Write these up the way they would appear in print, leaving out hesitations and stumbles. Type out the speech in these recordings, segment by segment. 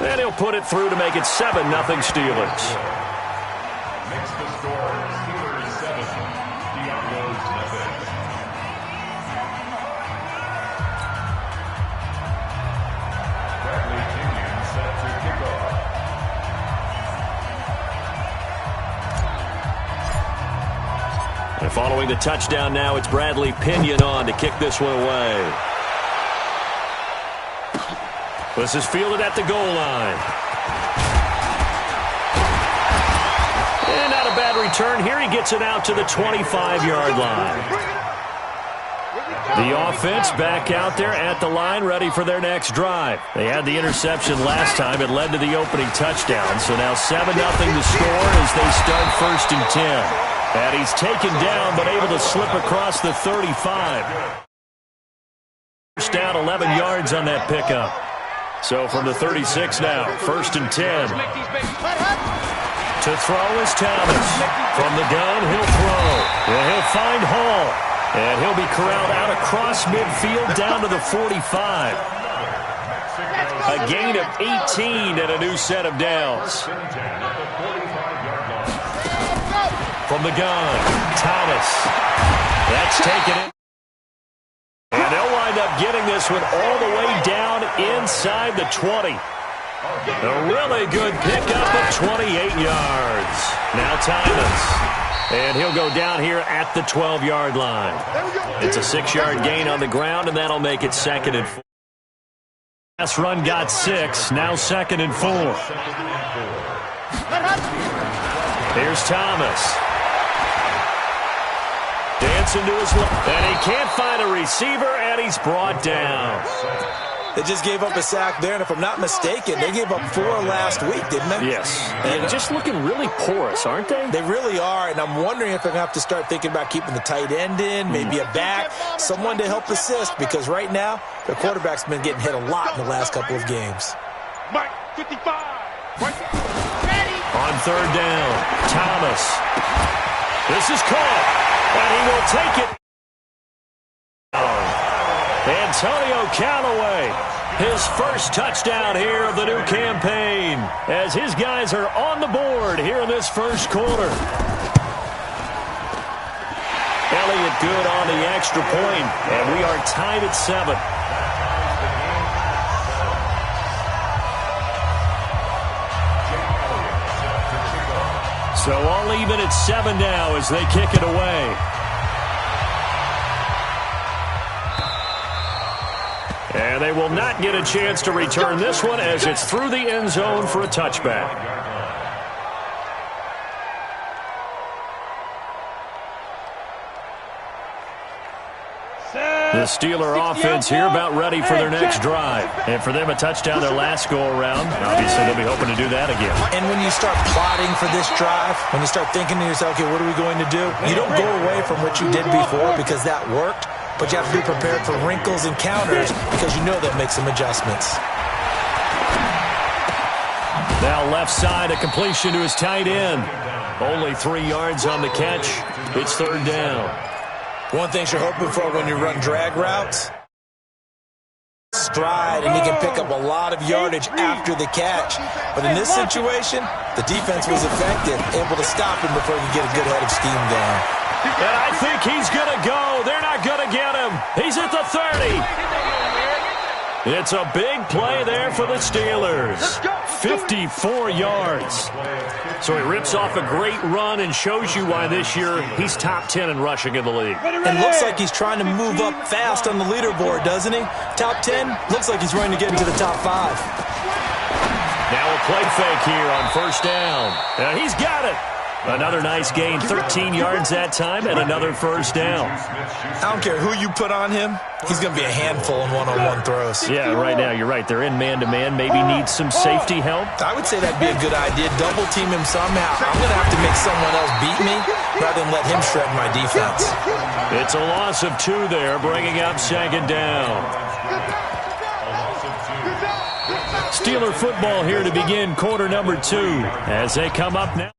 And he'll put it through to make it 7-0 Steelers. Makes the score Steelers 7, Diablos nothing. Bradley Pinion set to kick off. And following the touchdown now, it's Bradley Pinion on to kick this one away. This is fielded at the goal line. And not a bad return here. He gets it out to the 25-yard line. The offense back out there at the line, ready for their next drive. They had the interception last time. It led to the opening touchdown. So now 7-0 to score as they start 1st and 10. And he's taken down, but able to slip across the 35. First down, 11 yards on that pickup. So from the 36 now, 1st and 10. To throw is Thomas. From the gun, he'll throw. And he'll find Hall. And he'll be corralled out across midfield down to the 45. A gain of 18 and a new set of downs. From the gun, Thomas. That's taken in. And they'll wind up getting this one all the way down inside the 20. A really good pickup of 28 yards. Now Thomas. And he'll go down here at the 12-yard line. It's a 6-yard gain on the ground, and that'll make it 2nd and 4. Last run got 6, now 2nd and 4. Here's Thomas. Dancing to his left. And he can't find a receiver, and he's brought down. They just gave up a sack there, and if I'm not mistaken, they gave up 4 last week, didn't they? Yes. And just looking really porous, aren't they? They really are, and I'm wondering if they're going to have to start thinking about keeping the tight end in, maybe a back, someone to help assist, because right now, their quarterback's been getting hit a lot in the last couple of games. Mike, 55. On 3rd down, Thomas. This is caught, and he will take it. Antonio Callaway, his first touchdown here of the new campaign, as his guys are on the board here in this first quarter. Elliott good on the extra point, and we are tied at 7. So all even at 7 now as they kick it away. And they will not get a chance to return this one as it's through the end zone for a touchback. The Steeler offense here about ready for their next drive. And for them, a touchdown their last go-around. Obviously, they'll be hoping to do that again. And when you start plotting for this drive, when you start thinking to yourself, okay, what are we going to do? You don't go away from what you did before because that worked. But you have to be prepared for wrinkles and counters because you know they'll make some adjustments. Now left side, a completion to his tight end. Only 3 yards on the catch. It's 3rd down. One thing you're hoping for when you run drag routes, stride, and he can pick up a lot of yardage after the catch. But in this situation, the defense was effective, able to stop him before he could get a good head of steam going. And I think he's going to go. They're not going to get him. He's at the 30. It's a big play there for the Steelers. 54 yards. So he rips off a great run and shows you why this year he's top 10 in rushing in the league. And looks like he's trying to move up fast on the leaderboard, doesn't he? Top 10, looks like he's running to get into the top 5. Now a play fake here on 1st down. And he's got it. Another nice gain, 13 yards that time, and another 1st down. I don't care who you put on him. He's going to be a handful in one-on-one throws. Yeah, right now, you're right. They're in man-to-man. Maybe needs some safety help. I would say that'd be a good idea. Double team him somehow. I'm going to have to make someone else beat me rather than let him shred my defense. It's a loss of 2 there, bringing up 2nd down. Steeler football here to begin quarter number 2 as they come up now.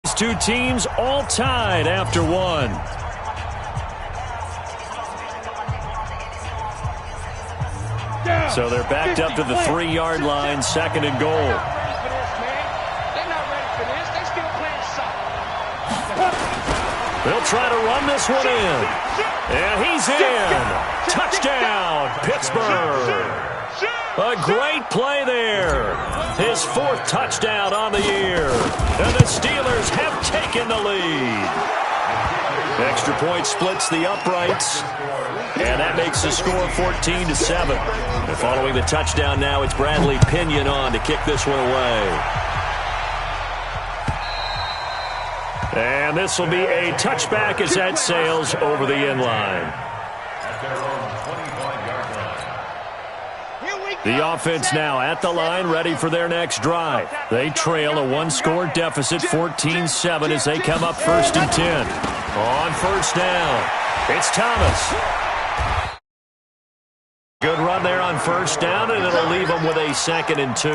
These 2 teams all tied after 1. So they're backed up to the 3-yard line, second and goal. They'll try to run this one in. And he's in. Touchdown, Pittsburgh. A great play there. His 4th touchdown on the year. And the Steelers have taken the lead. Extra point splits the uprights. And that makes the score 14-7. And following the touchdown now, it's Bradley Pinion on to kick this one away. And this will be a touchback as that sails over the end line. The offense now at the line, ready for their next drive. They trail a 1-score deficit, 14-7, as they come up 1st and 10. On first down, it's Thomas. Good run there on first down, and it'll leave them with a 2nd and 2.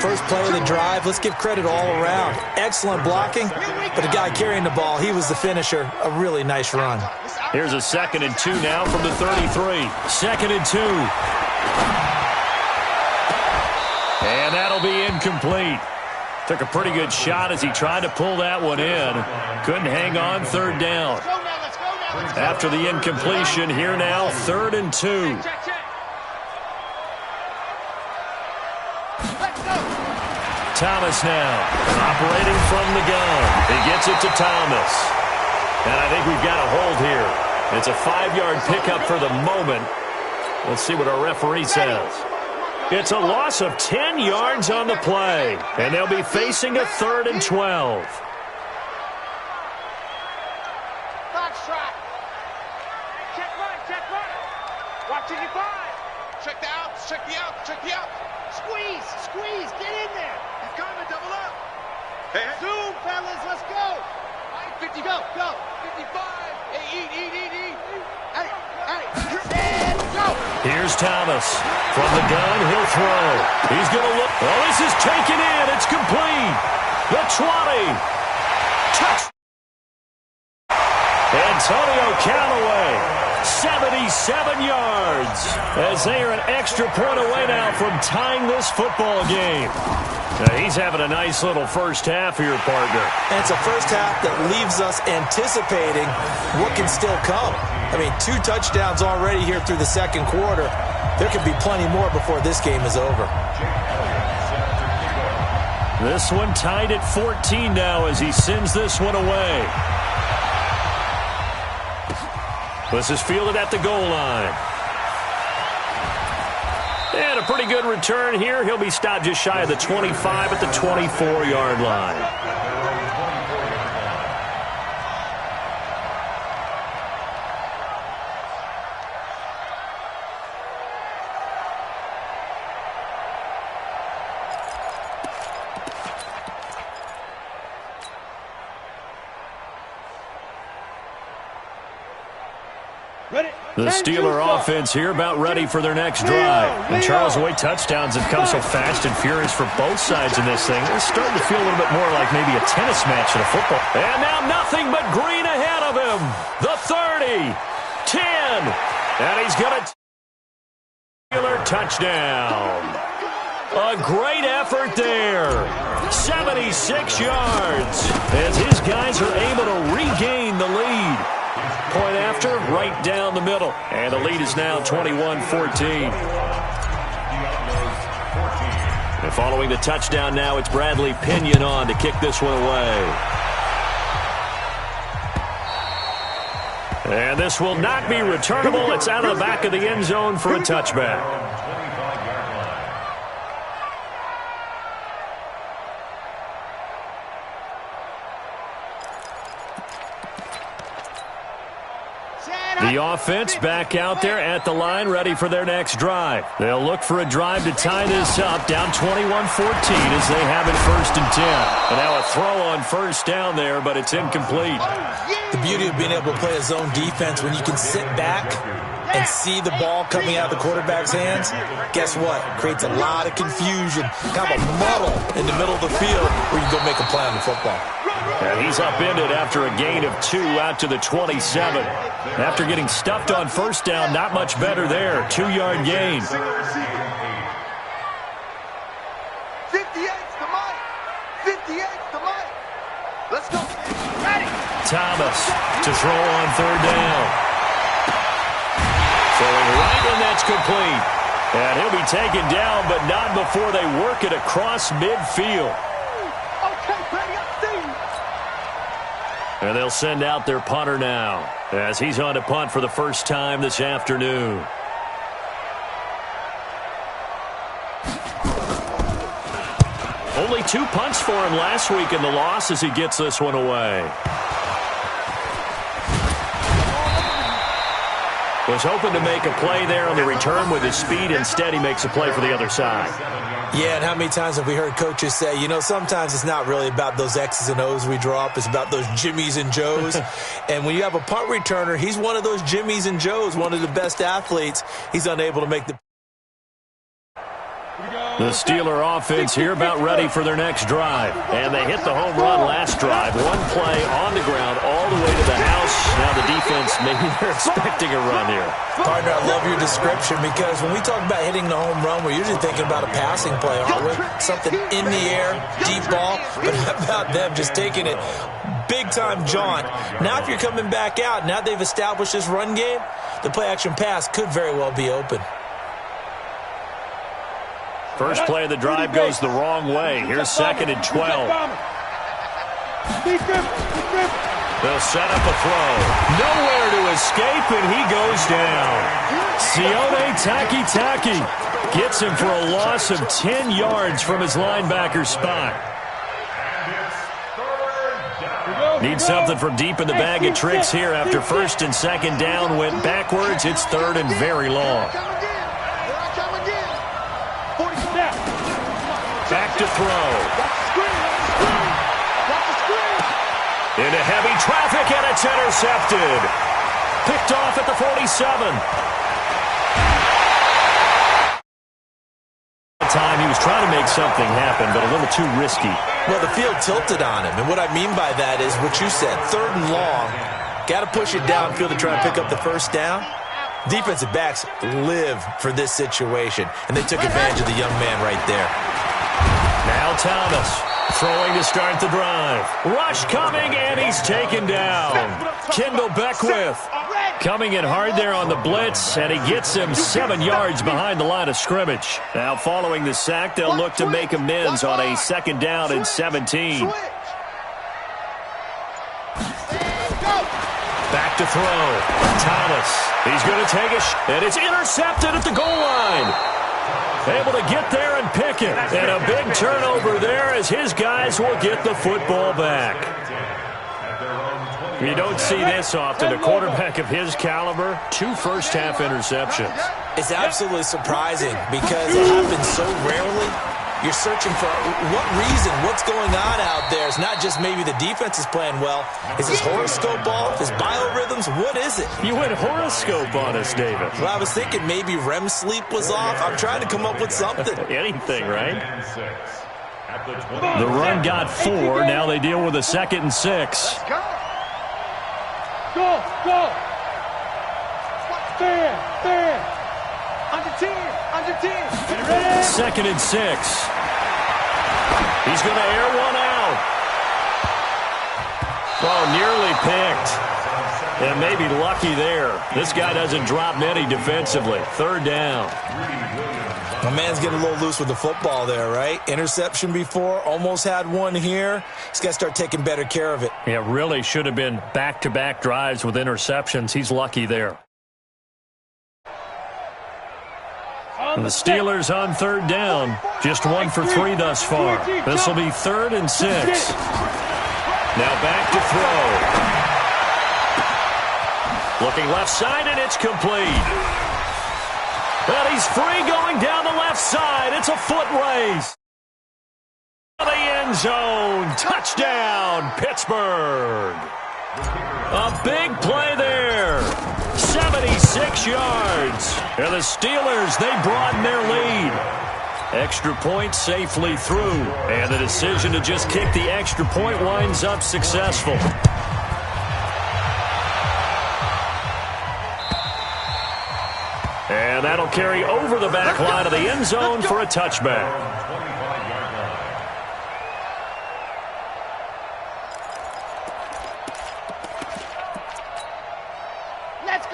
First play of the drive, let's give credit all around. Excellent blocking, but the guy carrying the ball, he was the finisher. A really nice run. Here's a 2nd and 2 now from the 33. 2nd and 2. And that'll be incomplete. Took a pretty good shot as he tried to pull that one in. Couldn't hang on, 3rd down. After the incompletion, here now, 3rd and 2. Thomas now, operating from the gun. He gets it to Thomas. And I think we've got a hold here. It's a 5-yard pickup for the moment. Let's see what our referee says. It's a loss of 10 yards on the play. And they'll be facing a 3rd and 12. Check the out. Squeeze, get in there. He's coming, double up. Hey. Zoom, fellas, let's go. 50, go. 55. Hey, eat. Hey, and go. Here's Thomas. From the gun, he'll throw. He's going to look. Oh, this is taken in. It's complete. The 20. Touch. Antonio Callaway. 77 yards as they are an extra point away now from tying this football game. Now, he's having a nice little first half here, partner. And it's a first half that leaves us anticipating what can still come. I mean, 2 touchdowns already here through the 2nd quarter. There could be plenty more before this game is over. This one tied at 14 now as he sends this one away. This is fielded at the goal line. And a pretty good return here. He'll be stopped just shy of the 25 at the 24-yard line. The Steeler offense here about ready for their next drive. And Charles, Wade touchdowns have come so fast and furious for both sides in this thing. It's starting to feel a little bit more like maybe a tennis match in a football. And now nothing but green ahead of him. The 30, 10, and he's got a Steeler touchdown. A great effort there. 76 yards as his guys are able to regain the lead. Point after, right down the middle. And the lead is now 21-14. And following the touchdown now, it's Bradley Pinion on to kick this one away. And this will not be returnable. It's out of the back of the end zone for a touchback. The offense back out there at the line, ready for their next drive. They'll look for a drive to tie this up, down 21-14 as they have it 1st and 10. And now a throw on first down there, but it's incomplete. The beauty of being able to play a zone defense when you can sit back and see the ball coming out of the quarterback's hands, guess what? Creates a lot of confusion, kind of a muddle in the middle of the field where you can go make a play on the football. And he's upended after a gain of 2 out to the 27. After getting stuffed on first down, not much better there. 2-yard gain. 58's the mic. 58's the mic. Let's go. Ready. Thomas to throw on third down. Throwing right, and that's complete. And he'll be taken down, but not before they work it across midfield. Okay, buddy, I see you. And they'll send out their punter now as he's on to punt for the first time this afternoon. Only 2 punts for him last week in the loss as he gets this one away. Was hoping to make a play there on the return with his speed. Instead, he makes a play for the other side. Yeah, and how many times have we heard coaches say, you know, sometimes it's not really about those X's and O's we draw up. It's about those Jimmies and Joes. And when you have a punt returner, he's one of those Jimmies and Joes, one of the best athletes. He's unable to make the... The Steeler offense here about ready for their next drive. And they hit the home run last drive. 1 play on the ground all the way to the house. Now the defense, maybe they're expecting a run here. Partner, I love your description because when we talk about hitting the home run, we're usually thinking about a passing play, aren't we? Something in the air, deep ball. But how about them just taking it big-time jaunt? Now if you're coming back out, now they've established this run game, the play-action pass could very well be open. First play of the drive goes the wrong way. Here's 2nd and 12. They'll set up a throw. Nowhere to escape, and he goes down. Sione Taki gets him for a loss of 10 yards from his linebacker spot. Need something from deep in the bag of tricks here after 1st and 2nd down went backwards. It's 3rd and very long. Back to throw. Into heavy traffic, and it's intercepted. Picked off at the 47. Time he was trying to make something happen, but a little too risky. Well, the field tilted on him, and what I mean by that is what you said, 3rd and long. Got to push it downfield to try and pick up the first down. Defensive backs live for this situation, and they took advantage of the young man right there. Now Thomas throwing to start the drive. Rush coming, and he's taken down. Kendall Beckwith coming in hard there on the blitz, and he gets him 7 yards behind the line of scrimmage. Now following the sack, they'll look to make amends on a 2nd down and 17. Back to throw. Thomas. He's going to take and it's intercepted at the goal line. Able to get there and pick it. And a big turnover there as his guys will get the football back. You don't see this often. A quarterback of his caliber, 2 first-half interceptions. It's absolutely surprising because it happens so rarely. You're searching for what reason, what's going on out there. It's not just maybe the defense is playing well. Is his horoscope off? His biorhythms? What is it? You went horoscope on us, David. Well, I was thinking maybe REM sleep was off. I'm trying to come up with something. Anything, right? The run got 4. Now they deal with a 2nd and 6. Go! Fair! Under 10! 2nd and 6. He's going to air one out. Oh, nearly picked. And maybe lucky there. This guy doesn't drop many defensively. 3rd down. My man's getting a little loose with the football there, right? Interception before, almost had one here. He's got to start taking better care of it. Yeah, really should have been back-to-back drives with interceptions. He's lucky there. And the Steelers on 3rd down. Just 1 for 3 thus far. This will be 3rd and 6. Now back to throw. Looking left side, and it's complete. And he's free going down the left side. It's a foot race. The end zone. Touchdown, Pittsburgh. A big play there. 76 yards. And the Steelers, they broaden their lead. Extra point safely through. And the decision to just kick the extra point winds up successful. And that'll carry over the back line of the end zone for a touchback.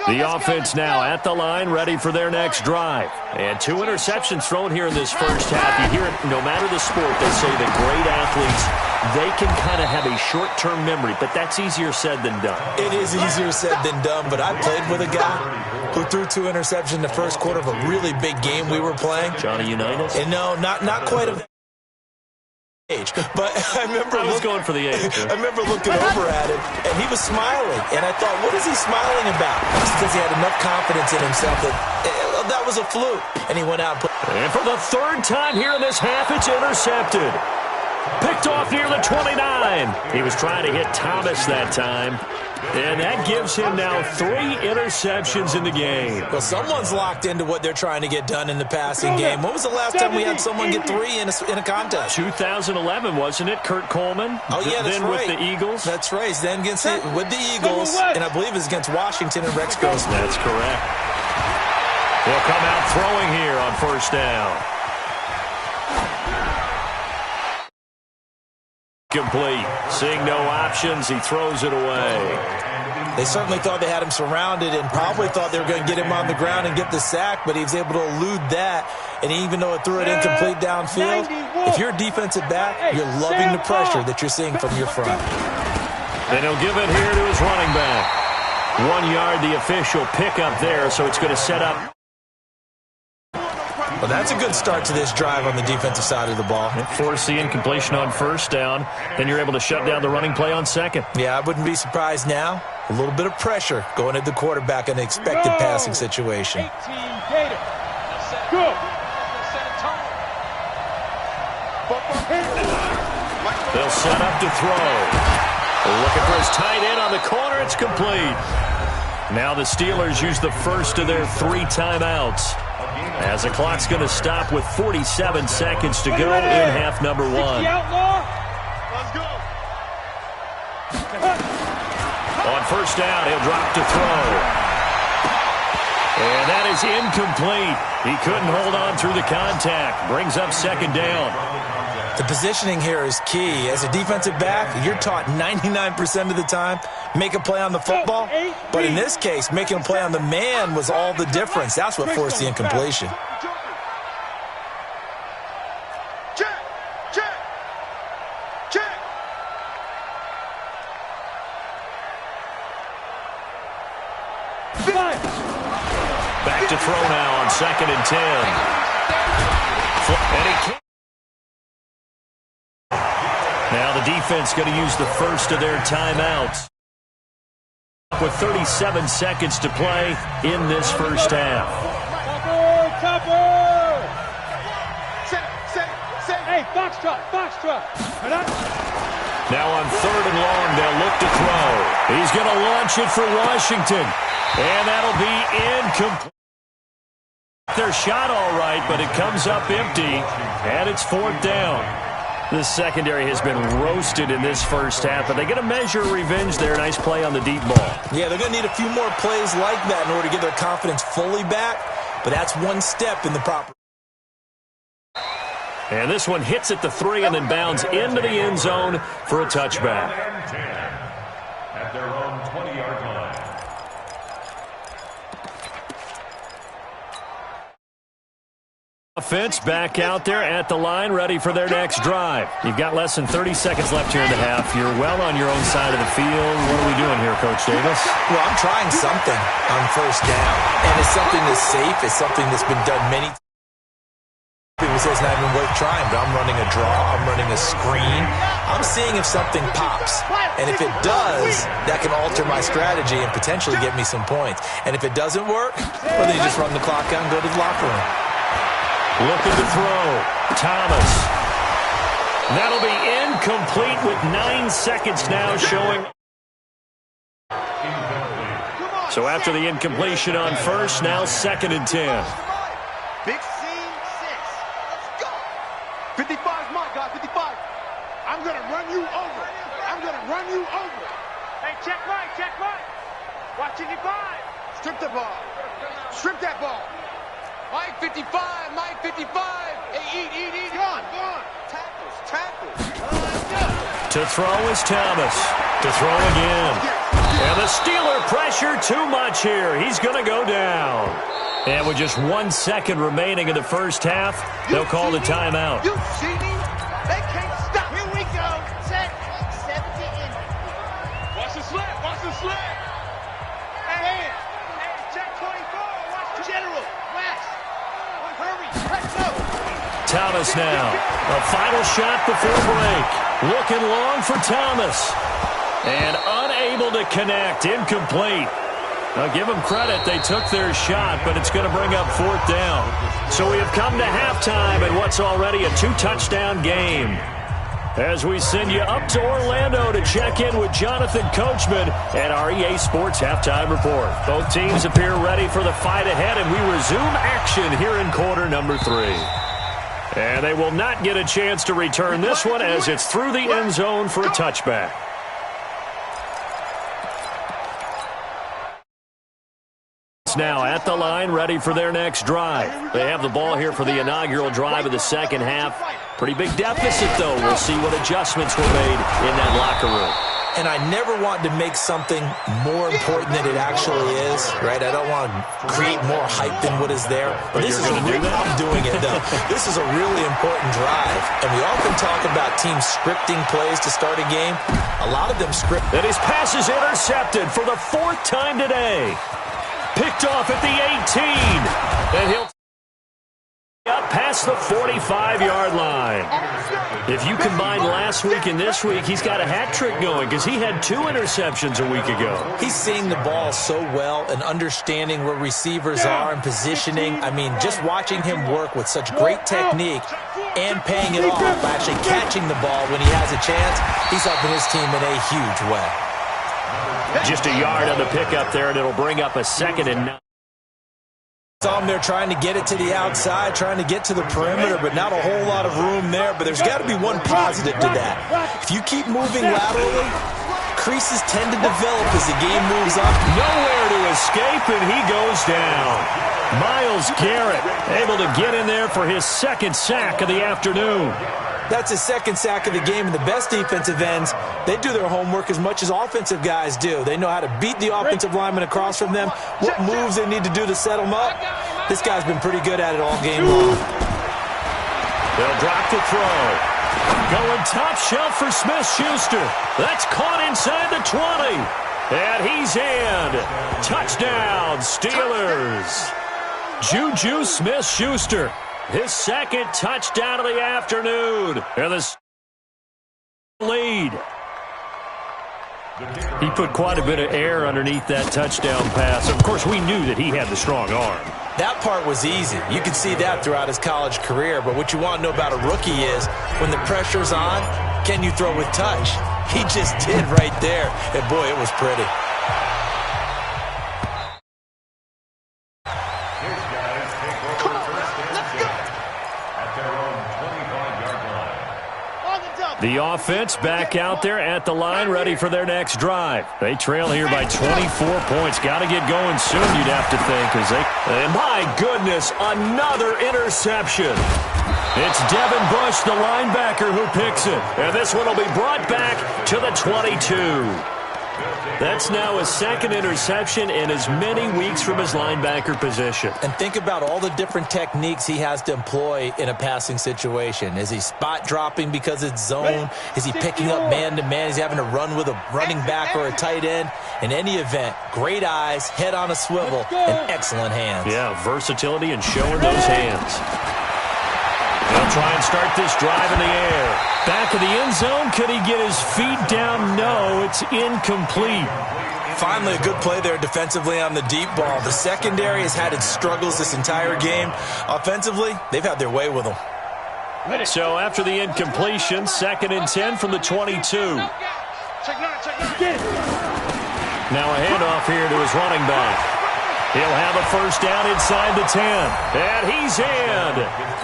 The offense now at the line, ready for their next drive. And 2 interceptions thrown here in this first half. You hear it, no matter the sport, they say that great athletes, they can kind of have a short-term memory, but that's easier said than done. It is easier said than done, but I played with a guy who threw 2 interceptions in the first quarter of a really big game we were playing. Johnny Unitas? And no, not quite a age, but I remember I was going for the age. I remember looking over at him, and he was smiling, and I thought, what is he smiling about? It's because he had enough confidence in himself that was a fluke, and he went out and put. And for the 3rd time here in this half, it's intercepted. Picked off near the 29. He was trying to hit Thomas that time. And that gives him now 3 interceptions in the game. Well, someone's locked into what they're trying to get done in the passing game. When was the last time we had someone get 3 in a contest? 2011, wasn't it? Kurt Coleman. Oh, yeah, that's then right. With the Eagles. That's right. Then with the Eagles, and I believe it's against Washington and Rex Grossman. That's correct. He'll come out throwing here on 1st down. Complete. Seeing no options, he throws it away. They certainly thought they had him surrounded and probably thought they were going to get him on the ground and get the sack, but he was able to elude that. And even though it threw it incomplete downfield, if you're a defensive back, you're loving the pressure that you're seeing from your front. Then he'll give it here to his running back. 1 yard, the official pickup there, so it's going to set up. Well, that's a good start to this drive on the defensive side of the ball. Force the incompletion on 1st down. Then you're able to shut down the running play on 2nd. Yeah, I wouldn't be surprised now. A little bit of pressure going at the quarterback in the expected passing situation. 18 Gator. Go. They'll set up to throw. Looking for his tight end on the corner. It's complete. Now the Steelers use the first of their 3 timeouts, as the clock's going to stop with 47 seconds to go in half number 1. Let's go. On 1st down, he'll drop to throw. And that is incomplete. He couldn't hold on through the contact. Brings up 2nd down. The positioning here is key. As a defensive back, you're taught 99% of the time, make a play on the football. But in this case, making a play on the man was all the difference. That's what forced the incompletion. Check. Back to throw now on 2nd and 10. And he can't. Now the defense going to use the first of their timeouts, with 37 seconds to play in this first half. Topper! Hey, box truck. Now on 3rd and long, they'll look to throw. He's going to launch it for Washington, and that'll be incomplete. Their shot all right, but it comes up empty, and it's 4th down. The secondary has been roasted in this first half, but they're going to measure revenge there. Nice play on the deep ball. Yeah, they're going to need a few more plays like that in order to get their confidence fully back, but that's one step in the proper. And this one hits at the 3 and then bounds into the end zone for a touchback. At their own 20-yard line. Offense back out there at the line, ready for their next drive. You've got less than 30 seconds left here in the half. You're well on your own side of the field. What are we doing here, Coach Davis? Well, I'm trying something on 1st down, and it's something that's safe. It's something that's been done many times. People say it's not even worth trying, but I'm running a draw. I'm running a screen. I'm seeing if something pops, and if it does, that can alter my strategy and potentially get me some points. And if it doesn't work, well, then you just run the clock out and go to the locker room. Looking to throw. Thomas. That'll be incomplete with 9 seconds now showing. So after the incompletion on 1st, now 2nd and 10. Big C6. Let's go. 55 is my guy, 55. I'm going to run you over. I'm going to run you over. Hey, check Mike, check Mike. Watch 55. Strip the ball. Strip that ball. Mike 55, Mike 55. Hey, eat. Go on. Tackles. To throw is Thomas. To throw again. And the Steeler pressure too much here. He's going to go down. And with just 1 second remaining in the first half, they'll call the timeout. You see me? They can't stop. Here we go. Set. 70 in. Watch the slip. Hey, check 24. Watch the general. West. Hurry. Let's go. Thomas now. A final shot before break. Looking long for Thomas. And unable to connect. Incomplete. Now give them credit. They took their shot, but it's going to bring up 4th down. So we have come to halftime in what's already a 2-touchdown game. As we send you up to Orlando to check in with Jonathan Coachman at our EA Sports Halftime Report. Both teams appear ready for the fight ahead, and we resume action here in quarter number 3. And they will not get a chance to return this one as it's through the end zone for a touchback. Now at the line, ready for their next drive. They have the ball here for the inaugural drive of the second half. Pretty big deficit, though. We'll see what adjustments were made in that locker room. And I never want to make something more important than it actually is, right? I don't want to create more hype than what is there. But this is I'm doing it, though. This is a really important drive. And we often talk about teams scripting plays to start a game. A lot of them script. And his pass is intercepted for the 4th time today. Picked off at the 18. And he'll up past the 45-yard line. If you combine last week and this week, he's got a hat trick going because he had 2 interceptions a week ago. He's seeing the ball so well and understanding where receivers are and positioning. I mean, just watching him work with such great technique and paying it off by actually catching the ball when he has a chance, he's helping his team in a huge way. Just a yard on the pickup there, and it'll bring up a 2nd and 9. They're trying to get it to the outside, trying to get to the perimeter, but not a whole lot of room there. But there's got to be one positive to that. If you keep moving laterally, creases tend to develop as the game moves up. Nowhere to escape, and he goes down. Myles Garrett able to get in there for his 2nd sack of the afternoon. That's his 2nd sack of the game, and the best defensive ends, they do their homework as much as offensive guys do. They know how to beat the offensive lineman across from them, what moves they need to do to set them up. This guy's been pretty good at it all game long. They'll drop the throw. Going top shelf for Smith-Schuster. That's caught inside the 20. And he's in. Touchdown, Steelers. Juju Smith-Schuster. His 2nd touchdown of the afternoon. And the lead. He put quite a bit of air underneath that touchdown pass. Of course, we knew that he had the strong arm. That part was easy. You could see that throughout his college career. But what you want to know about a rookie is when the pressure's on, can you throw with touch? He just did right there. And, boy, it was pretty. The offense back out there at the line, ready for their next drive. They trail here by 24 points. Got to get going soon, you'd have to think. And my goodness, another interception. It's Devin Bush, the linebacker, who picks it. And this one will be brought back to the 22. That's now his 2nd interception in as many weeks from his linebacker position. And think about all the different techniques he has to employ in a passing situation. Is he spot dropping because it's zone? Is he picking up man-to-man? Is he having to run with a running back or a tight end? In any event, great eyes, head on a swivel, and excellent hands. Yeah, versatility and showing those hands. They'll try and start this drive in the air. Back of the end zone. Could he get his feet down? No, it's incomplete. Finally, a good play there defensively on the deep ball. The secondary has had its struggles this entire game. Offensively, they've had their way with them. So after the incompletion, 2nd and 10 from the 22. Now a handoff here to his running back. He'll have a first down inside the 10. And he's in.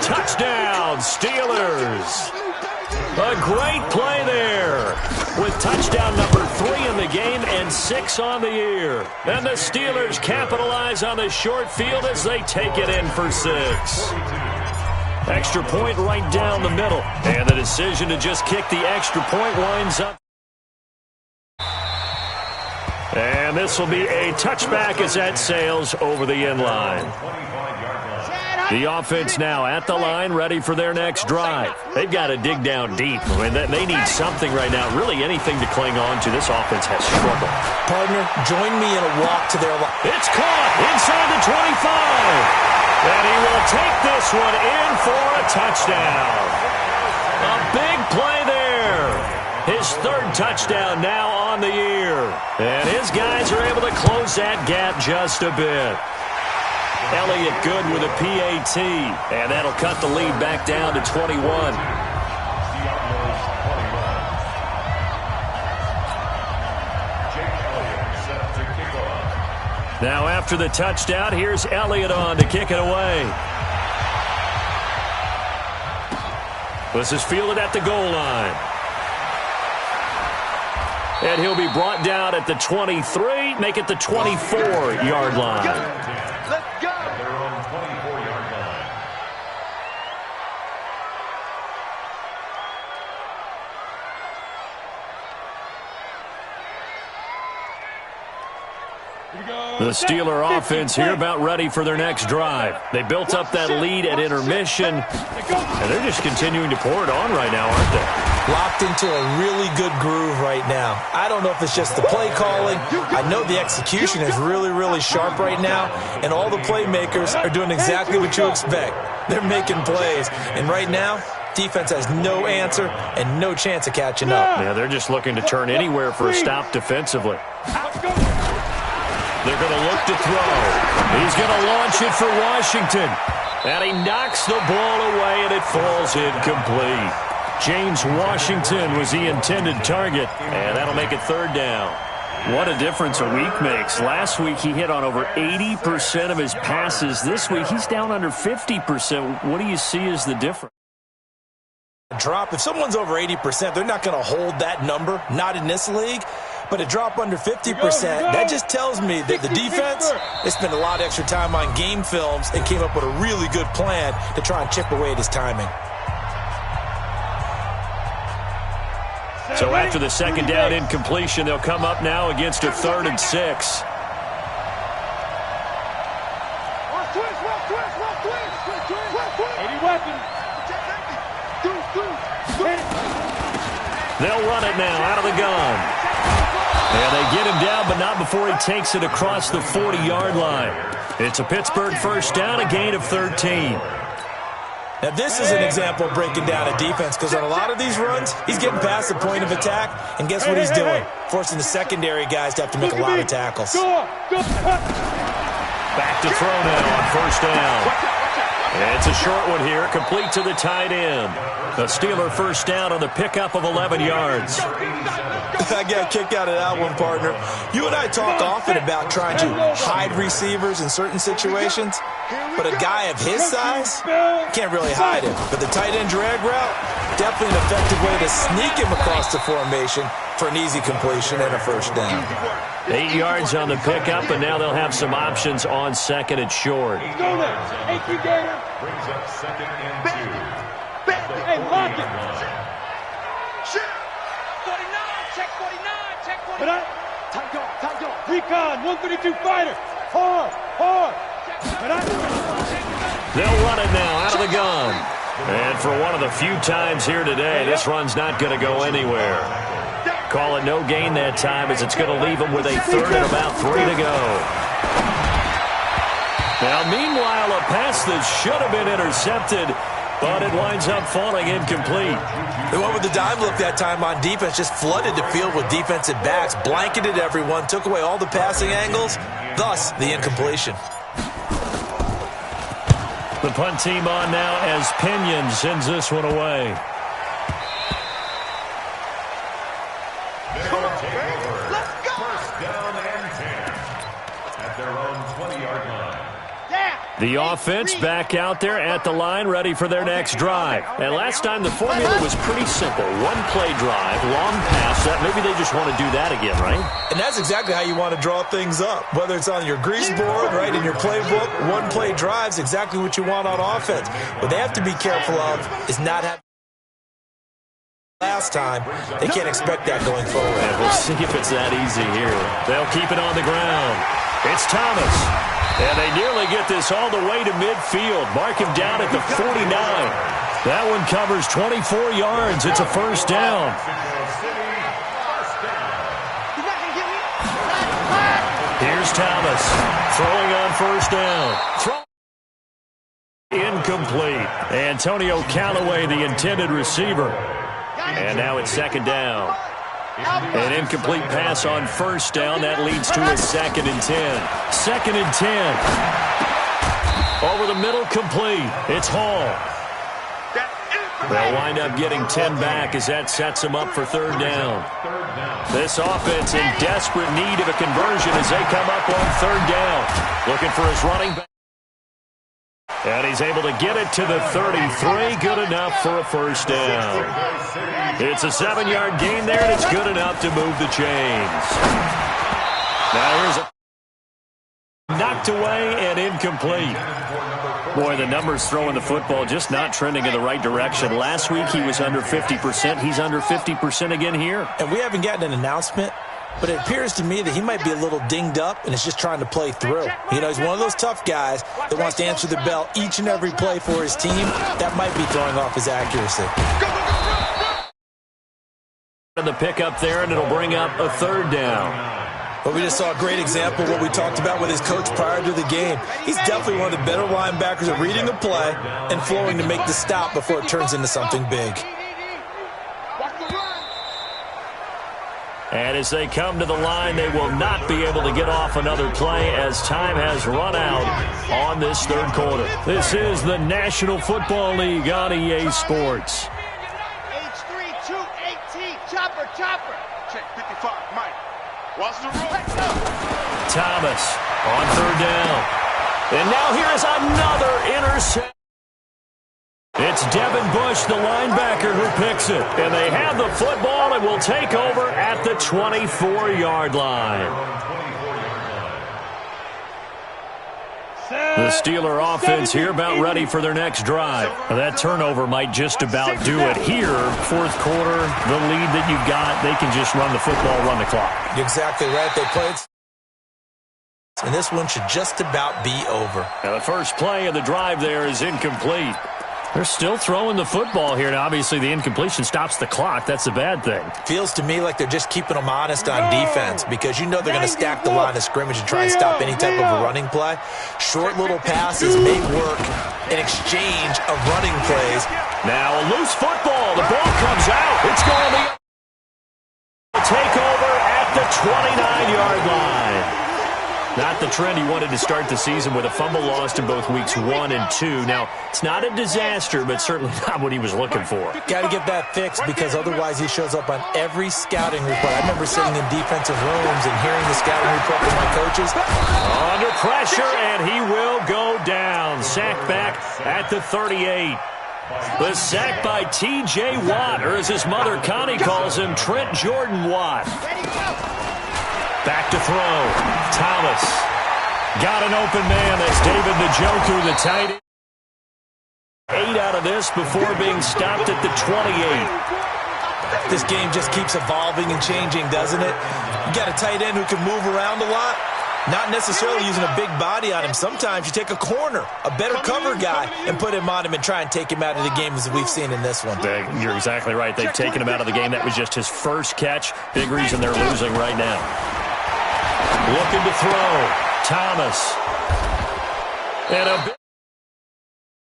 Touchdown, Steelers. A great play there with touchdown number 3 in the game and 6 on the year. And the Steelers capitalize on the short field as they take it in for 6. Extra point right down the middle. And the decision to just kick the extra point winds up. And this will be a touchback as that sails over the end line. The offense now at the line, ready for their next drive. They've got to dig down deep. I mean, they need something right now, really anything to cling on to. This offense has struggled. Partner, join me in a walk to their line. It's caught inside the 25. And he will take this one in for a touchdown. A big play there. His 3rd touchdown now on the year. And his guys are able to close that gap just a bit. Elliott good with a PAT. And that'll cut the lead back down to 21. Now after the touchdown, here's Elliott on to kick it away. This is fielded at the goal line. And he'll be brought down at the 23, make it the 24-yard line. Let's go. At their own 24-yard line. The Steeler offense here about ready for their next drive. They built up that lead at intermission, and they're just continuing to pour it on right now, aren't they? Locked into a really good groove right now. I don't know if it's just the play calling. I know the execution is really, really sharp right now, and all the playmakers are doing exactly what you expect. They're making plays, and right now, defense has no answer and no chance of catching up. Yeah, they're just looking to turn anywhere for a stop defensively. They're going to look to throw. He's going to launch it for Washington. And he knocks the ball away, and it falls incomplete. James Washington was the intended target, and that'll make it 3rd down. What a difference a week makes. Last week he hit on over 80% of his passes. This week he's down under 50%. What do you see as the difference? Drop. If someone's over 80%, they're not going to hold that number, not in this league. But a drop under 50%, that just tells me that the defense, they spent a lot of extra time on game films and came up with a really good plan to try and chip away at his timing. So after the 2nd down incompletion, they'll come up now against a 3rd and 6. They'll run it now out of the gun. And they get him down, but not before he takes it across the 40-yard line. It's a Pittsburgh first down, a gain of 13. Now, this is an example of breaking down a defense, because on a lot of these runs, he's getting past the point of attack, and guess what he's doing? Forcing the secondary guys to have to make a lot of tackles. Back to throw now on first down. And it's a short one here, complete to the tight end. The Steeler first down on the pickup of 11 yards. I got a kick out of that one, partner. You and I talk often about trying to hide receivers in certain situations, but a guy of his size can't really hide him. But the tight end drag route, definitely an effective way to sneak him across the formation for an easy completion and a first down. 8 yards on the pickup, and now they'll have some options on 2nd and short. Brings up 2nd and 2. Hey, lock it. 49, check 49, check 49. Tight go. Recon, 132 fighter. Hard. They'll run it now out of the gun. And for one of the few times here today, this run's not going to go anywhere. Call it no gain that time, as it's going to leave them with a 3rd and about 3 to go. Now, meanwhile, a pass that should have been intercepted, but it winds up falling incomplete. They went with the dime look that time on defense, just flooded the field with defensive backs, blanketed everyone, took away all the passing angles, thus the incompletion. The punt team on now as Pinion sends this one away. Let's go. First down and 10 at their own 20-yard line. The offense back out there at the line, ready for their next drive. And last time the formula was pretty simple. One-play drive, long pass. Maybe they just want to do that again, right? And that's exactly how you want to draw things up. Whether it's on your grease board, right, in your playbook, one-play drives, exactly what you want on offense. What they have to be careful of is not having last time. They can't expect that going forward. And we'll see if it's that easy here. They'll keep it on the ground. It's Thomas. And they nearly get this all the way to midfield. Mark him down at the 49. That one covers 24 yards. It's a first down. Here's Thomas throwing on first down. Incomplete. Antonio Callaway, the intended receiver. And now it's second down. An incomplete pass on first down. That leads to a 2nd and 10. 2nd and 10. Over the middle, complete. It's Hall. They'll wind up getting 10 back as that sets them up for third down. This offense in desperate need of a conversion as they come up on third down. Looking for his running back. And he's able to get it to the 33. Good enough for a first down. It's a 7-yard gain there, and it's good enough to move the chains. Now here's a knocked away and incomplete. Boy, the numbers throwing the football just not trending in the right direction. Last week he was under 50%. He's under 50% again here. And we haven't gotten an announcement, but it appears to me that he might be a little dinged up and is just trying to play through. You know, he's one of those tough guys that wants to answer the bell each and every play for his team. That might be throwing off his accuracy. The pickup there, and it'll bring up a third down. But we just saw a great example of what we talked about with his coach prior to the game. He's definitely one of the better linebackers at reading the play and flowing to make the stop before it turns into something big. And as they come to the line, they will not be able to get off another play as time has run out on this third quarter. This is the National Football League on EA Sports. H3-2-18, chopper. Check 55, Mike. Watch the road. Thomas on third down. And now here is another interception. It's Devin Bush, the linebacker, who picks it. And they have the football and will take over at the 24-yard line. The Steeler offense here about ready for their next drive. That turnover might just about do it here. Fourth quarter, the lead that you've got, they can just run the football, run the clock. You're exactly right. They played, and this one should just about be over. Now the first play of the drive there is incomplete. They're still throwing the football here. Now, obviously, the incompletion stops the clock. That's a bad thing. Feels to me like they're just keeping them honest on defense because you know they're going to stack the line of scrimmage and try and stop any type of a running play. Short little passes may work in exchange of running plays. Now a loose football. The ball comes out. It's going to take over at the 29-yard line. Not the trend he wanted to start the season with a fumble lost in both weeks 1 and 2. Now, it's not a disaster, but certainly not what he was looking for. Got to get that fixed because otherwise he shows up on every scouting report. I remember sitting in defensive rooms and hearing the scouting report from my coaches. Under pressure, and he will go down. Sacked back at the 38. The sack by T.J. Watt, or as his mother Connie calls him, Trent Jordan Watt. Back to throw. Thomas got an open man. That's David Njoku, the tight end. 8 out of this before being stopped at the 28. This game just keeps evolving and changing, doesn't it? You got a tight end who can move around a lot. Not necessarily using a big body on him. Sometimes you take a corner, a better cover guy, and put him on him and try and take him out of the game as we've seen in this one. You're exactly right. They've taken him out of the game. That was just his first catch. Big reason they're losing right now. Looking to throw. Thomas. And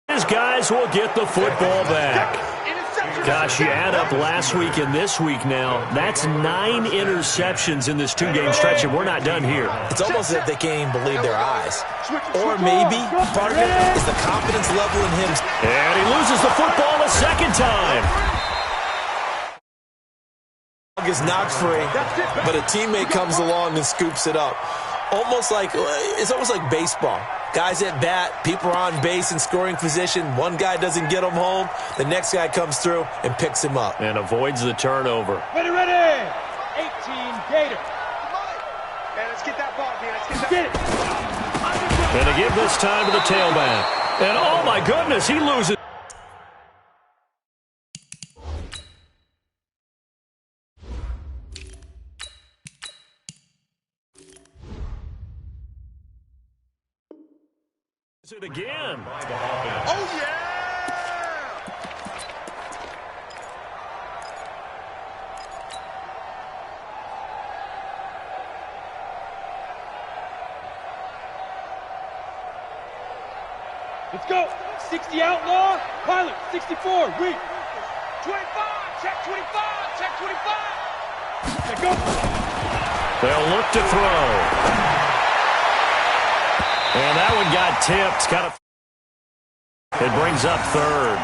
his guys will get the football back. Gosh, you add up last week and this week now, that's 9 interceptions in this 2-game stretch, and we're not done here. It's almost as if they can't even believe their eyes. Or maybe part of it is the confidence level in him. And he loses the football a second time. Is knocked free, but a teammate comes along and scoops it up. almost like baseball. Guys at bat, people are on base in scoring position. One guy doesn't get him home. The next guy comes through and picks him up. And avoids the turnover. Ready, ready. 18 Gator. Man, let's get that ball, man. Let's get it. And to give this time to the tailback. And oh my goodness, he loses. It again. Oh, yeah! Let's go. 60 outlaw. Pilot, 64. Weak. 25. Check 25. Check 25. Let's go. They'll look to throw. And that one got tipped. It brings up third.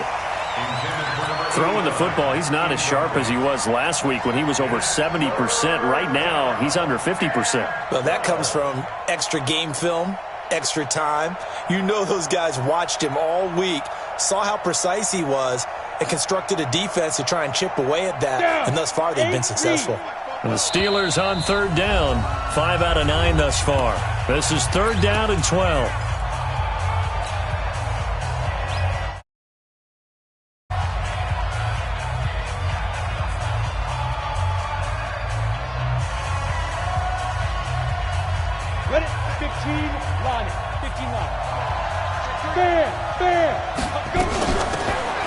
Throwing the football, he's not as sharp as he was last week when he was over 70%. Right now, he's under 50%. Well, that comes from extra game film, extra time. You know those guys watched him all week, saw how precise he was, and constructed a defense to try and chip away at that. And thus far, they've been successful. And the Steelers on third down. 5 out of 9 thus far. This is third down and 12. Ready? 15 line. 15 line. Bam. Go.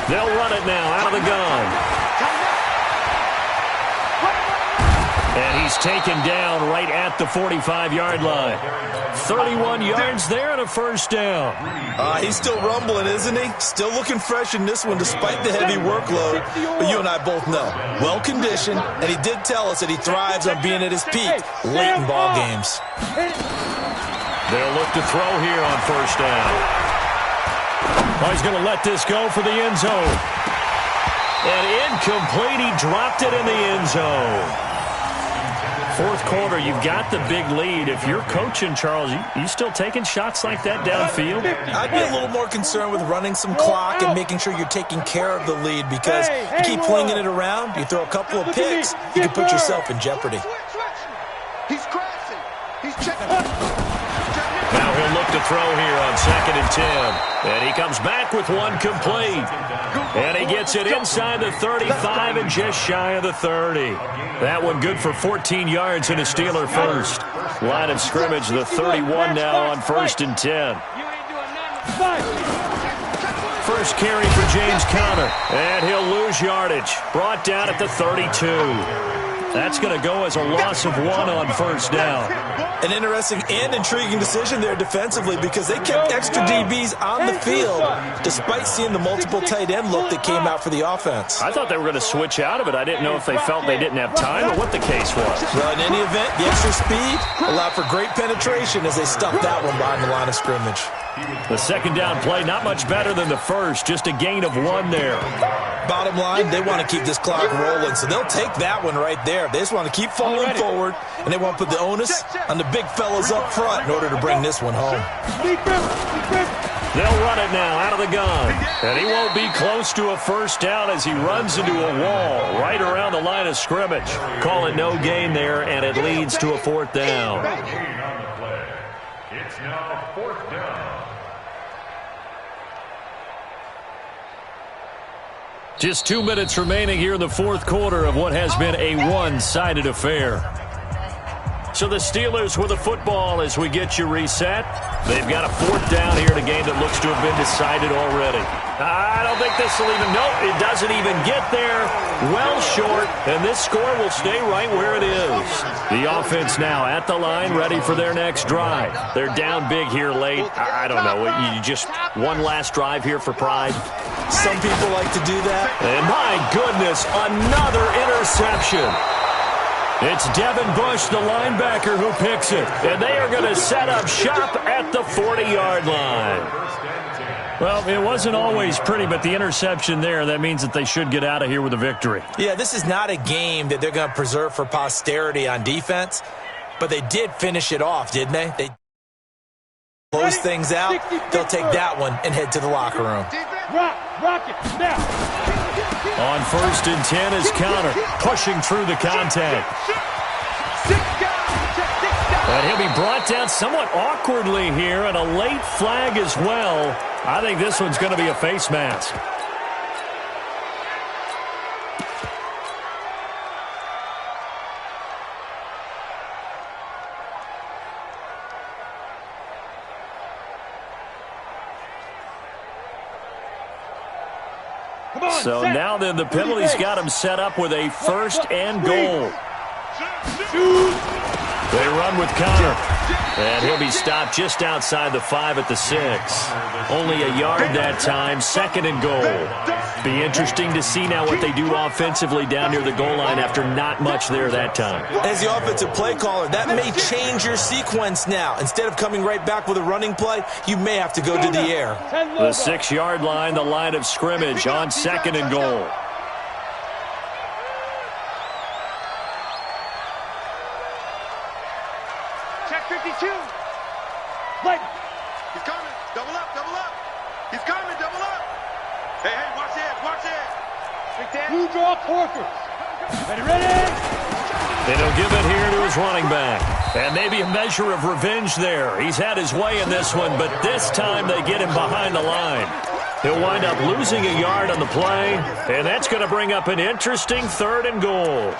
They'll run it now out of the gun. And he's taken down right at the 45-yard line. 31 yards there and a first down. He's still rumbling, isn't he? Still looking fresh in this one despite the heavy workload. But you and I both know, well-conditioned, and he did tell us that he thrives on being at his peak late in ball games. They'll look to throw here on first down. Oh, he's going to let this go for the end zone. And incomplete. He dropped it in the end zone. Fourth quarter, you've got the big lead. If you're coaching, Charles, you still taking shots like that downfield? I'd be a little more concerned with running some clock and making sure you're taking care of the lead, because you keep flinging it around, you throw a couple of picks, you can put yourself in jeopardy. He's crashing. He's checking. Now he'll look to throw here on 2nd and 10. And he comes back with one complete. And he gets it inside the 35 and just shy of the 30. That one good for 14 yards and a Steeler first. Line of scrimmage, the 31 now on 1st and 10. First carry for James Conner. And he'll lose yardage. Brought down at the 32. That's going to go as a loss of 1 on first down. An interesting and intriguing decision there defensively, because they kept extra DBs on the field despite seeing the multiple tight end look that came out for the offense. I thought they were going to switch out of it. I didn't know if they felt they didn't have time or what the case was. Well, in any event, the extra speed allowed for great penetration as they stuffed that one behind the line of scrimmage. The second down play, not much better than the first, just a gain of 1 there. Bottom line, they want to keep this clock rolling, so they'll take that one right there. They just want to keep falling forward, and they want to put the onus on the big fellas up front in order to bring this one home. They'll run it now out of the gun, and he won't be close to a first down as he runs into a wall right around the line of scrimmage. Call it no gain there, and it leads to a 4th down. It's now 4th down. Just 2 minutes remaining here in the fourth quarter of what has been a one-sided affair. So the Steelers with the football as we get you reset. They've got a 4th down here in a game that looks to have been decided already. I don't think this will even, nope, it doesn't even get there. Well short, and this score will stay right where it is. The offense now at the line, ready for their next drive. They're down big here late. I don't know, you just one last drive here for pride. Some people like to do that. And my goodness, another interception. It's Devin Bush, the linebacker, who picks it. And they are going to set up shop at the 40-yard line. Well, it wasn't always pretty, but the interception there, that means that they should get out of here with a victory. Yeah, this is not a game that they're going to preserve for posterity on defense. but they did finish it off, didn't they? They close things out. They'll take that one and head to the locker room. Rock it, now. On 1st and 10 is Counter, pushing through the contact. And he'll be brought down somewhat awkwardly here, and a late flag as well. I think this one's going to be a face mask. So now then the penalty's got him set up with a 1st and goal. They run with Connor. And he'll be stopped just outside the 5 at the 6. Only a yard that time, 2nd and goal. Be interesting to see now what they do offensively down near the goal line after not much there that time. As the offensive play caller, that may change your sequence now. Instead of coming right back with a running play, you may have to go to the air. The 6-yard line, the line of scrimmage on 2nd and goal. Check 52. Right. He's coming. Double up, double up. He's coming, double up. Hey, watch it, watch it. Big Dan. Blue draw Corkers. Ready. And he'll give it here to his running back. And maybe a measure of revenge there. He's had his way in this one, but this time they get him behind the line. He'll wind up losing a yard on the play, and that's going to bring up an interesting 3rd and goal.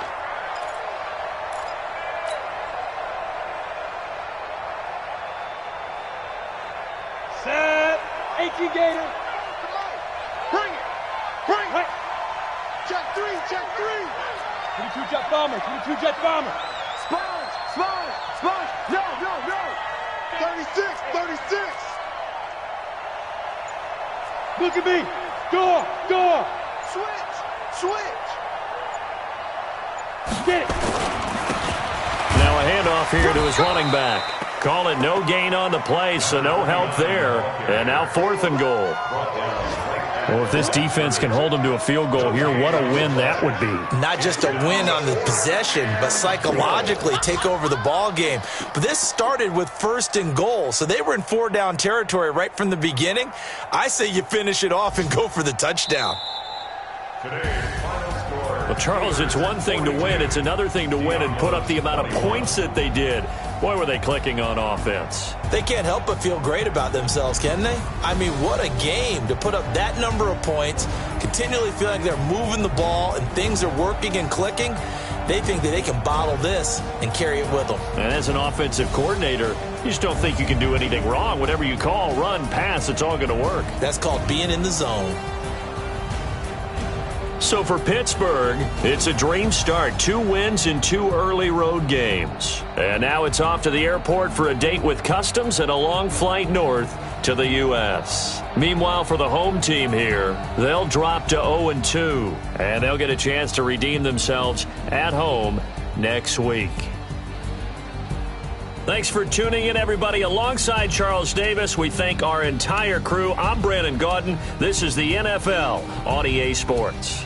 Set. 18 Gator. Bring it. Bring it. Check 3, check 3. 22 Jet Bomber. 22 Jet Bomber. Sponge. No. 36. Look at me. Door. Switch. Get it. Now a handoff here to his running back. Call it no gain on the play, so no help there. And now 4th and goal. Well, if this defense can hold them to a field goal here, what a win that would be. Not just a win on the possession, but psychologically take over the ball game. But this started with 1st and goal, so they were in 4-down territory right from the beginning. I say you finish it off and go for the touchdown. Well, Charles, it's one thing to win. It's another thing to win and put up the amount of points that they did. Boy, were they clicking on offense. They can't help but feel great about themselves, can they? I mean, what a game to put up that number of points, continually feeling like they're moving the ball and things are working and clicking. They think that they can bottle this and carry it with them. And as an offensive coordinator, you just don't think you can do anything wrong. Whatever you call, run, pass, it's all going to work. That's called being in the zone. So for Pittsburgh, it's a dream start. 2 wins in 2 early road games. And now it's off to the airport for a date with Customs and a long flight north to the U.S. Meanwhile, for the home team here, they'll drop to 0-2. And they'll get a chance to redeem themselves at home next week. Thanks for tuning in, everybody. Alongside Charles Davis, we thank our entire crew. I'm Brandon Gaudin. This is the NFL on EA Sports.